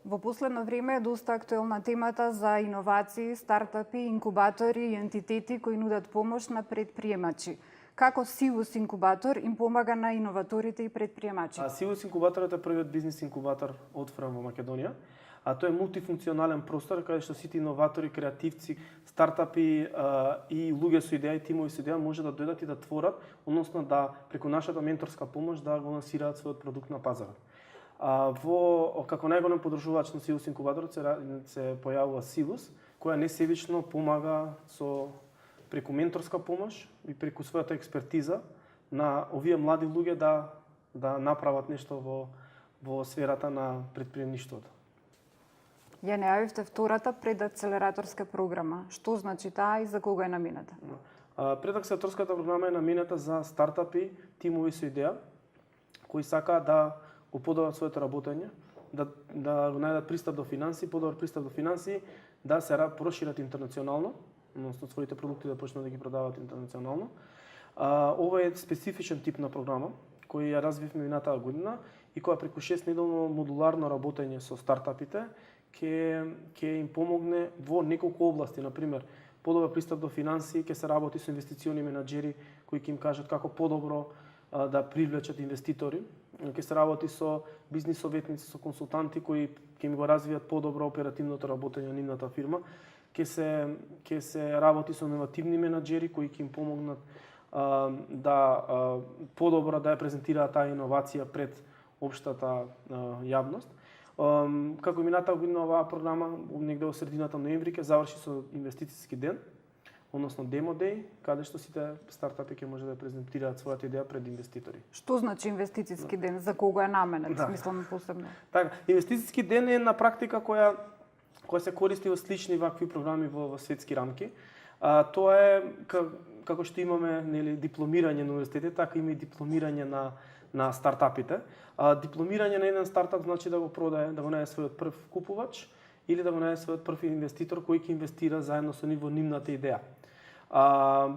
Во последно време е доста актуелна темата за иновации, стартапи, инкубатори и ентитети кои нудат помош на предприемачи. Како Силус инкубатор им помага на иноваторите и предприемачите? Силус инкубаторот е првиот бизнис инкубатор отворен во Македонија. Тој е мултифункционален простор каде што сите иноватори, креативци, стартапи и луѓе со идеја и тимови со идеја може да дојдат и да творат, односно да преку нашата менторска помош да го лансираат својот продукт на пазарот. Како најголем подржувач на Силус инкубаторот се појавува Силус, која несебично помага преку менторска помош и преку својата експертиза на овие млади луѓе да направат нешто во сферата на предприемништвото. Ја најавивте втората предакселераторска програма. Што значи таа и за кого е намената? Предакселераторската програма е намената за стартапи, тимови со идеја, кои сакаат да го подобрат своето работење, да го најдат пристап до финанси, подобар пристап до финанси, да се прошират интернационално, односно своите продукти да почнат да ги продаваат интернационално. Ова е специфичен тип на програма која ја развивме минатаа година и која преку 6-неделно модуларно работење со стартапите ќе им помогне во неколку области, например, подобар пристап до финанси, ќе се работи со инвестициони менаџери кои ќе им кажат како подобро да привлечат инвеститори, ќе се работи со бизнис советници, со консултанти кои ќе им го развијат подобро оперативното работење на нивната фирма, ќе се работи со иновативни менаџери кои ќе им помогнат да подобро да ја презентираат таа иновација пред општата јавност. Како минатаа година оваа програма негде во средината на ноември ќе заврши со инвестициски ден, односно Demo Day, каде што сите стартапи ќе може да презентираат својата идеја пред инвеститори. Што значи инвестициски ден? За кого е наменет? Смислам посебно. Така, инвестициски ден е на практика која се користи во слични вакви програми во светски рамки. Тоа е како што имаме дипломирање на универзитетите, така има и дипломирање на стартапите. Дипломирање на еден стартап значи да го продае, да го најде својот прв купувач или да го најде својот прв инвеститор кој ќе инвестира заедно со нив во нивната идеја.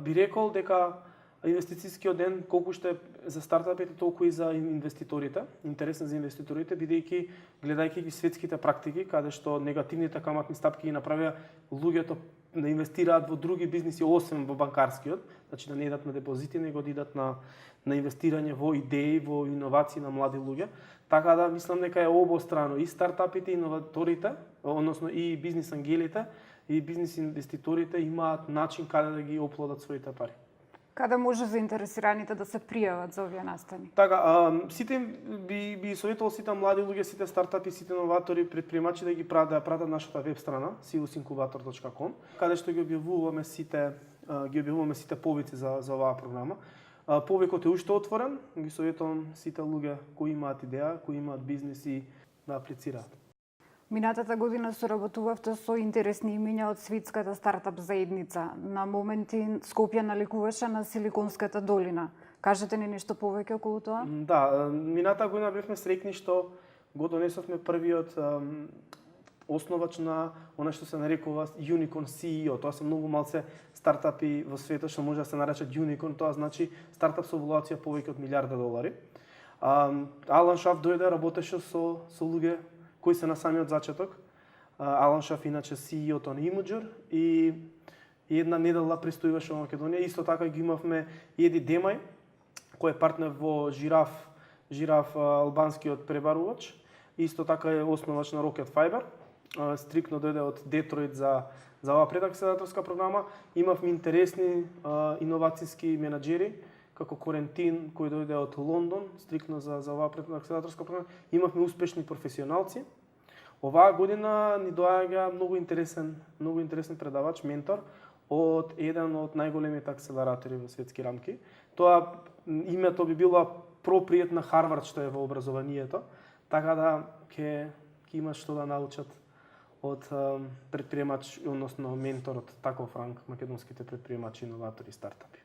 Би рекол дека инвестицијскиот ден колку што е за стартапите, толку и за инвеститорите, интересен за инвеститорите, бидејќи гледајќи ги светските практики, каде што негативните каматни стапки ги направија луѓето да инвестираат во други бизниси освен во банкарскиот, значи да не идат на депозити, него да идат на инвестирање во идеи, во иновации на млади луѓе. Така да мислам дека е обострано и стартапите, и иноваторите, односно и бизнис ангелите, и бизнис инвеститорите имаат начин каде да ги оплодат своите пари. Каде може заинтересираните да се пријават за овие настани? Така, сите би советувал сите млади луѓе, сите стартапи, сите иноватори, предприемачи да ја пратат нашата веб страна silusincubator.com, каде што ги објавуваме сите повици за оваа програма. Повикот е уште отворен, ги советувам сите луѓе кои имаат идеја, кои имаат бизниси да аплицираат. Минатата година соработувавте со интересни имиња од светската стартап заедница. На моменти Скопје наликуваше на Силиконската долина. Кажете ни нешто повеќе околу тоа? Да, минатата година бевме среќни што го донесовме првиот основач на она што се нарекува Unicorn CEO. Тоа се многу малце стартапи во светот што може да се наречат Unicorn, тоа значи стартап со валуација повеќе од $1.000.000. Алан Шаф дојде, работеше со луѓе кои се на самиот зачеток. Алан Шаф иначе CEO-то на Imgur и една недела престојуваше во Македонија. Исто така ги имавме и Еди Демај, кој е партнер во Жираф албанскиот пребарувач. Исто така е основач на Rocket Fiber. Стрикно дојде од Детройт за оваа предакселераторска програма. Имавме интересни иновацијски менаџери, како Корентин, кој дојде од Лондон, стрикно за оваа предакселераторска програма. Имавме успешни професионалци. Оваа година ни доаѓа многу интересен предавач, ментор, од еден од најголемите акселератори во светски рамки. Тоа името би било проприет на Харвард, што е во образованието, така да ќе имат што да научат од предприемач, односно ментор од таков ранг македонските предприемачи, иноватори и стартапи.